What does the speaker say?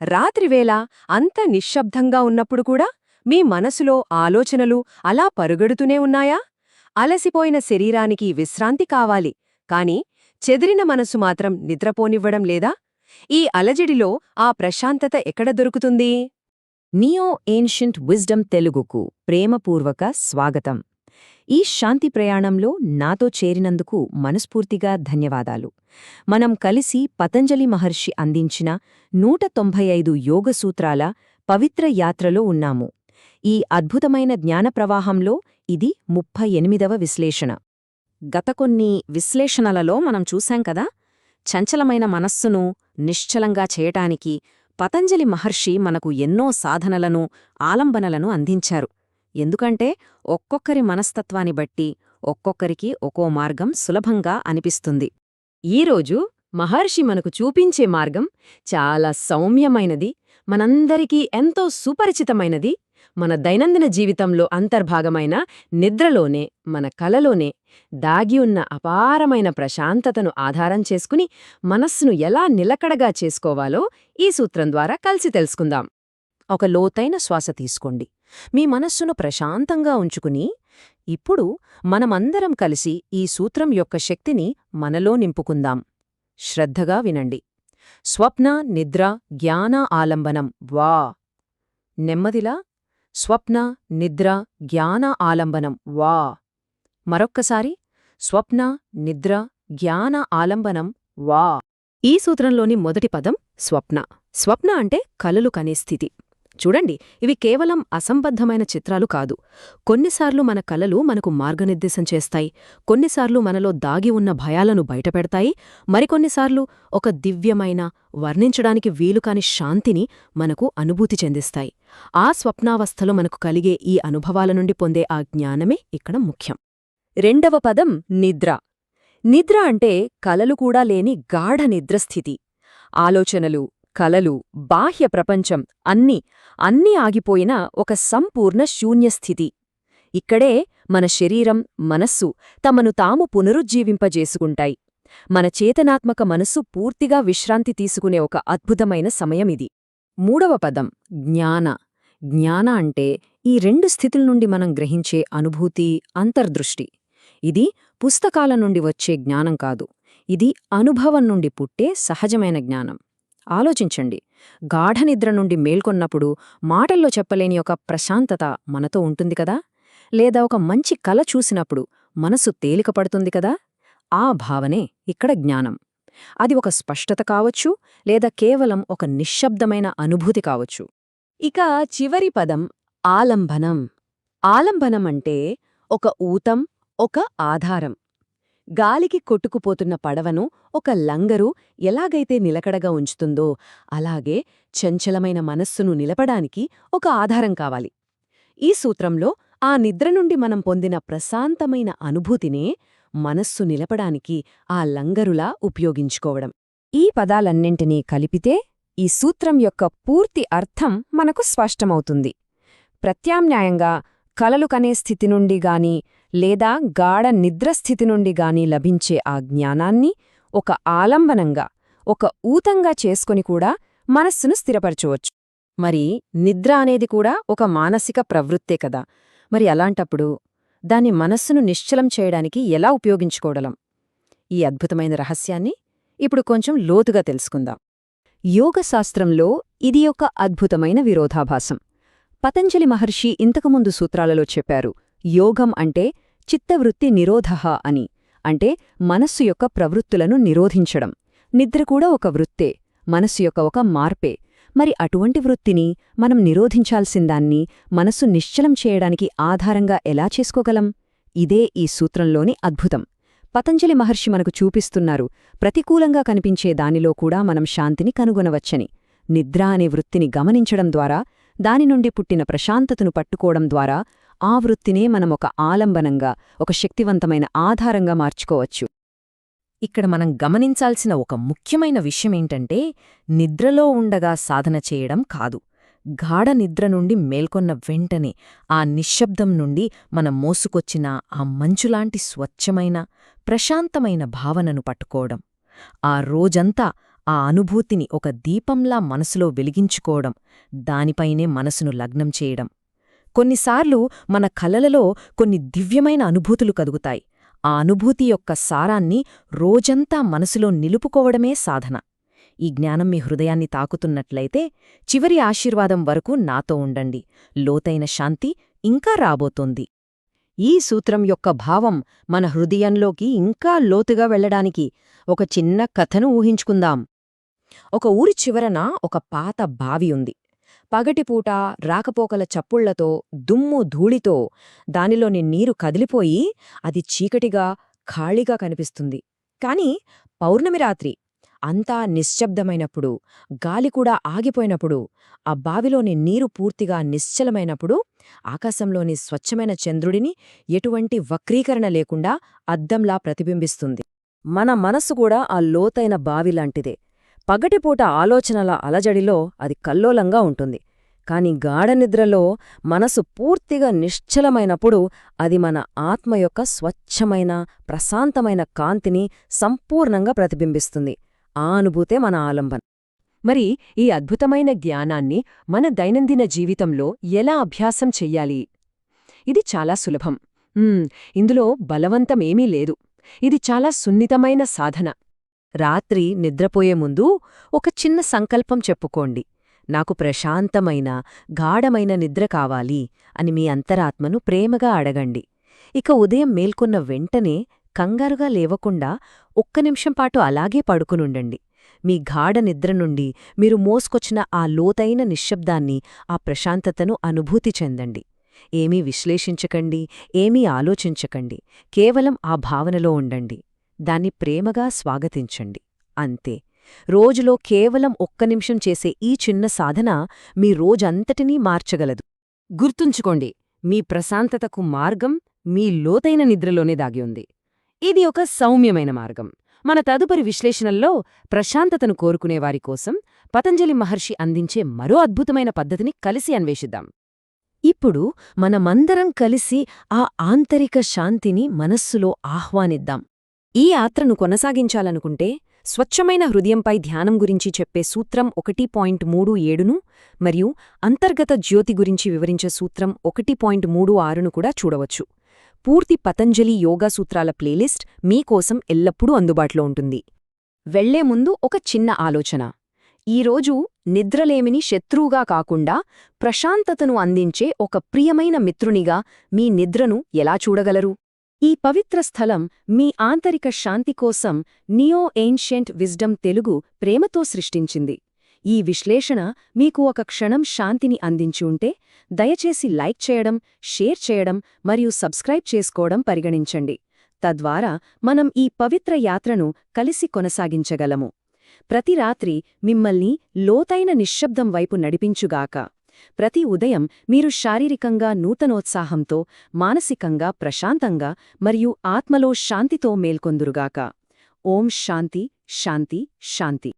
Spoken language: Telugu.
రాత్రివేళ అంత నిశ్శబ్దంగా ఉన్నప్పుడు కూడా మీ మనసులో ఆలోచనలు అలా పరుగెడుతూనే ఉన్నాయా? అలసిపోయిన శరీరానికి విశ్రాంతి కావాలి, కాని చెదిరిన మనసు మాత్రం నిద్రపోనివ్వడం లేదా? ఈ అలజడిలో ఆ ప్రశాంతత ఎక్కడ దొరుకుతుంది? నియో ఏన్షియంట్ విజ్డమ్ తెలుగుకు ప్రేమపూర్వక స్వాగతం. ఈ శాంతి ప్రయాణంలో నాతో చేరినందుకు మనస్ఫూర్తిగా ధన్యవాదాలు. మనం కలిసి పతంజలి మహర్షి అందించిన 195 యోగసూత్రాల పవిత్ర యాత్రలో ఉన్నాము. ఈ అద్భుతమైన జ్ఞానప్రవాహంలో ఇది 38వ విశ్లేషణ. గత కొన్ని విశ్లేషణలలో మనం చూశాం కదా, చంచలమైన మనస్సును నిశ్చలంగా చేయటానికి పతంజలి మహర్షి మనకు ఎన్నో సాధనలను, ఆలంబనలను అందించారు. ఎందుకంటే ఒక్కొక్కరి మనస్తత్వాన్ని బట్టి ఒక్కొక్కరికి ఒక్కో మార్గం సులభంగా అనిపిస్తుంది. ఈరోజు మహర్షి మనకు చూపించే మార్గం చాలా సౌమ్యమైనది, మనందరికీ ఎంతో సుపరిచితమైనది. మన దైనందిన జీవితంలో అంతర్భాగమైన నిద్రలోనే, మన కలలోనే దాగి ఉన్న అపారమైన ప్రశాంతతను ఆధారం చేసుకుని మనస్సును ఎలా నిలకడగా చేసుకోవాలో ఈ సూత్రం ద్వారా కలిసి తెలుసుకుందాం. ఒక లోతైన శ్వాస తీసుకోండి. మీ మనస్సును ప్రశాంతంగా ఉంచుకుని ఇప్పుడు మనమందరం కలిసి ఈ సూత్రం యొక్క శక్తిని మనలో నింపుకుందాం. శ్రద్ధగా వినండి. స్వప్న, నిద్ర, జ్ఞాన ఆలంబనం. వా. నెమ్మదిలా స్వప్న, నిద్ర, జ్ఞాన ఆలంబనం. వా. మరొక్కసారి స్వప్న, నిద్ర, జ్ఞాన ఆలంబనం. వా. ఈ సూత్రంలోని మొదటి పదం స్వప్న. స్వప్న అంటే కలలు కనే స్థితి. చూడండి, ఇవి కేవలం అసంబద్ధమైన చిత్రాలు కాదు. కొన్నిసార్లు మన కలలు మనకు మార్గనిర్దేశం చేస్తాయి, కొన్నిసార్లు మనలో దాగి ఉన్న భయాలను బయటపెడతాయి, మరికొన్నిసార్లు ఒక దివ్యమైన, వర్ణించడానికి వీలుకాని శాంతిని మనకు అనుభూతి చెందిస్తాయి. ఆ స్వప్నావస్థలో మనకు కలిగే ఈ అనుభవాల నుండి పొందే ఆ జ్ఞానమే ఇక్కడ ముఖ్యం. రెండవ పదం నిద్ర. నిద్ర అంటే కలలు కూడా లేని గాఢ నిద్రస్థితి. ఆలోచనలు, కలలు, బాహ్య ప్రపంచం అన్నీ ఆగిపోయిన ఒక సంపూర్ణ శూన్యస్థితి. ఇక్కడే మన శరీరం, మనస్సు తమను తాము పునరుజ్జీవింపజేసుకుంటాయి. మన చేతనాత్మక మనస్సు పూర్తిగా విశ్రాంతి తీసుకునే ఒక అద్భుతమైన సమయమిది. మూడవ పదం జ్ఞాన. జ్ఞాన అంటే ఈ రెండు స్థితుల నుండి మనం గ్రహించే అనుభూతి, అంతర్దృష్టి. ఇది పుస్తకాల నుండి వచ్చే జ్ఞానం కాదు, ఇది అనుభవం నుండి పుట్టే సహజమైన జ్ఞానం. ఆలోచించండి, గాఢనిద్ర నుండి మేల్కొన్నప్పుడు మాటల్లో చెప్పలేని ఒక ప్రశాంతత మనతో ఉంటుంది కదా, లేదా ఒక మంచి కల చూసినప్పుడు మనసు తేలికపడుతుంది కదా, ఆ భావనే ఇక్కడ జ్ఞానం. అది ఒక స్పష్టత కావచ్చు, లేదా కేవలం ఒక నిశ్శబ్దమైన అనుభూతి కావచ్చు. ఇక చివరి పదం ఆలంబనం. ఆలంబనం అంటే ఒక ఊతం, ఒక ఆధారం. గాలికి కొట్టుకుపోతున్న పడవను ఒక లంగరు ఎలాగైతే నిలకడగా ఉంచుతుందో, అలాగే చంచలమైన మనస్సును నిలపడానికి ఒక ఆధారం కావాలి. ఈ సూత్రంలో ఆ నిద్ర నుండి మనం పొందిన ప్రశాంతమైన అనుభూతినే మనస్సు నిలపడానికి ఆ లంగరులా ఉపయోగించుకోవడం. ఈ పదాలన్నింటినీ కలిపితే ఈ సూత్రం యొక్క పూర్తి అర్థం మనకు స్పష్టమవుతుంది. ప్రత్యామ్నాయంగా కలలు కనే స్థితి నుండి గాని, లేదా గాఢ నిద్రస్థితి నుండి గాని లభించే ఆ జ్ఞానాన్ని ఒక ఆలంబనంగా, ఒక ఊతంగా చేసుకొని కూడా మనస్సును స్థిరపరచవచ్చు. మరి నిద్ర అనేది కూడా ఒక మానసిక ప్రవృత్తే కదా, మరి అలాంటప్పుడు దాన్ని మనస్సును నిశ్చలం చేయడానికి ఎలా ఉపయోగించుకోవడం? ఈ అద్భుతమైన రహస్యాన్ని ఇప్పుడు కొంచెం లోతుగా తెలుసుకుందాం. యోగశాస్త్రంలో ఇది ఒక అద్భుతమైన విరోధాభాసం. పతంజలి మహర్షి ఇంతకుముందు సూత్రాలలో చెప్పారు, యోగం అంటే చిత్తవృత్తి నిరోధః అని. అంటే మనస్సు యొక్క ప్రవృత్తులను నిరోధించడం. నిద్ర కూడా ఒక వృత్తే, మనస్సు యొక్క ఒక మార్పే. మరి అటువంటి వృత్తిని మనం నిరోధించాల్సిందాన్ని మనస్సు నిశ్చలం చేయడానికి ఆధారంగా ఎలా చేసుకోగలం? ఇదే ఈ సూత్రంలోని అద్భుతం. పతంజలి మహర్షి మనకు చూపిస్తున్నారు, ప్రతికూలంగా కనిపించే దానిలో కూడా మనం శాంతిని కనుగొనవచ్చని. నిద్ర అనే వృత్తిని గమనించడం ద్వారా, దాని నుండి పుట్టిన ప్రశాంతతను పట్టుకోవడం ద్వారా ఆ వృత్తినే మనం ఒక ఆలంబనంగా, ఒక శక్తివంతమైన ఆధారంగా మార్చుకోవచ్చు. ఇక్కడ మనం గమనించాల్సిన ఒక ముఖ్యమైన విషయమేంటంటే, నిద్రలో ఉండగా సాధన చేయడం కాదు. గాఢ నిద్ర నుండి మేల్కొన్న వెంటనే ఆ నిశ్శబ్దం నుండి మనం మోసుకొచ్చిన ఆ మంచులాంటి స్వచ్ఛమైన, ప్రశాంతమైన భావనను పట్టుకోవడం. ఆ రోజంతా ఆ అనుభూతిని ఒక దీపంలా మనసులో వెలిగించుకోవడం, దానిపైనే మనసును లగ్నం చేయడం. కొన్నిసార్లు మన కలలలో కొన్ని దివ్యమైన అనుభూతులు కలుగుతాయి. ఆ అనుభూతి యొక్క సారాన్ని రోజంతా మనసులో నిలుపుకోవడమే సాధన. ఈ జ్ఞానం మీ హృదయాన్ని తాకుతున్నట్లయితే చివరి ఆశీర్వాదం వరకు నాతో ఉండండి. లోతైన శాంతి ఇంకా రాబోతోంది. ఈ సూత్రం యొక్క భావం మన హృదయంలోకి ఇంకా లోతుగా వెళ్లడానికి ఒక చిన్న కథను ఊహించుకుందాం. ఒక ఊరి చివరన ఒక పాత బావి ఉంది. పగటిపూట రాకపోకల చప్పుళ్లతో, దుమ్ము ధూళితో దానిలోని నీరు కదిలిపోయి అది చీకటిగా, ఖాళీగా కనిపిస్తుంది. కాని పౌర్ణమి రాత్రి అంతా నిశ్శబ్దమైనప్పుడు, గాలికూడా ఆగిపోయినప్పుడు, ఆ బావిలోని నీరు పూర్తిగా నిశ్చలమైనప్పుడు ఆకాశంలోని స్వచ్ఛమైన చంద్రుడిని ఎటువంటి వక్రీకరణ లేకుండా అద్దంలా ప్రతిబింబిస్తుంది. మన మనసు కూడా ఆ లోతైన బావిలాంటిదే. పగటిపూట ఆలోచనల అలజడిలో అది కల్లోలంగా ఉంటుంది. కాని గాఢనిద్రలో మనసు పూర్తిగా నిశ్చలమైనప్పుడు అది మన ఆత్మ యొక్క స్వచ్ఛమైన, ప్రశాంతమైన కాంతిని సంపూర్ణంగా ప్రతిబింబిస్తుంది. ఆ అనుభూతే మన ఆలంబన. మరి ఈ అద్భుతమైన జ్ఞానాన్ని మన దైనందిన జీవితంలో ఎలా అభ్యాసం చెయ్యాలి? ఇది చాలా సులభం. ఇందులో బలవంతమేమీ లేదు. ఇది చాలా సున్నితమైన సాధన. రాత్రి నిద్రపోయే ముందు ఒక చిన్న సంకల్పం చెప్పుకోండి. నాకు ప్రశాంతమైన, గాఢమైన నిద్ర కావాలి అని మీ అంతరాత్మను ప్రేమగా అడగండి. ఇక ఉదయం మేల్కొన్న వెంటనే కంగారుగా లేవకుండా ఒక్క నిమిషం పాటు అలాగే పడుకునుండండి. మీ గాఢ నిద్ర నుండి మీరు మోసుకొచ్చిన ఆ లోతైన నిశ్శబ్దాన్ని, ఆ ప్రశాంతతను అనుభూతి చెందండి. ఏమీ విశ్లేషించకండి, ఏమీ ఆలోచించకండి. కేవలం ఆ భావనలో ఉండండి. దాన్ని ప్రేమగా స్వాగతించండి. అంతే. రోజులో కేవలం ఒక్క నిమిషం చేసే ఈ చిన్న సాధన మీ రోజంతటినీ మార్చగలదు. గుర్తుంచుకోండి, మీ ప్రశాంతతకు మార్గం మీ లోతైన నిద్రలోనే దాగి ఉంది. ఇది ఒక సౌమ్యమైన మార్గం. మన తదుపరి విశ్లేషణల్లో ప్రశాంతతను కోరుకునేవారి కోసం పతంజలి మహర్షి అందించే మరో అద్భుతమైన పద్ధతిని కలిసి అన్వేషిద్దాం. ఇప్పుడు మనమందరం కలిసి ఆ ఆంతరిక శాంతిని మనస్సులో ఆహ్వానిద్దాం. ఈ యాత్రను కొనసాగించాలనుకుంటే స్వచ్ఛమైన హృదయంపై ధ్యానం గురించి చెప్పే సూత్రం 1.37ను మరియు అంతర్గత జ్యోతి గురించి వివరించే సూత్రం 1.36ను కూడా చూడవచ్చు. పూర్తి పతంజలి యోగా సూత్రాల ప్లేలిస్ట్ మీకోసం ఎల్లప్పుడూ అందుబాటులో ఉంటుంది. వెళ్లే ముందు ఒక చిన్న ఆలోచన. ఈరోజు నిద్రలేమిని శత్రువుగా కాకుండా ప్రశాంతతను అందించే ఒక ప్రియమైన మిత్రునిగా మీ నిద్రను ఎలా చూడగలరు? ఈ పవిత్ర స్థలం మీ ఆంతరిక శాంతి కోసం నియో ఏన్షియంట్ విజ్డమ్ తెలుగు ప్రేమతో సృష్టించింది. ఈ విశ్లేషణ మీకు ఒక క్షణం శాంతిని అందించి ఉంటే దయచేసి లైక్ చేయడం, షేర్ చేయడం మరియు సబ్స్క్రైబ్ చేసుకోవడం పరిగణించండి. తద్వారా మనం ఈ పవిత్ర యాత్రను కలిసి కొనసాగించగలము. ప్రతి రాత్రి మిమ్మల్ని లోతైన నిశ్శబ్దం వైపు నడిపించుగాక. ప్రతి ఉదయం మీరు శారీరకంగా నూతనోత్సాహంతో, మానసికంగా ప్రశాంతంగా మరియు ఆత్మలో శాంతితో మేల్కొందురుగాక. ఓం శాంతి, శాంతి, శాంతి.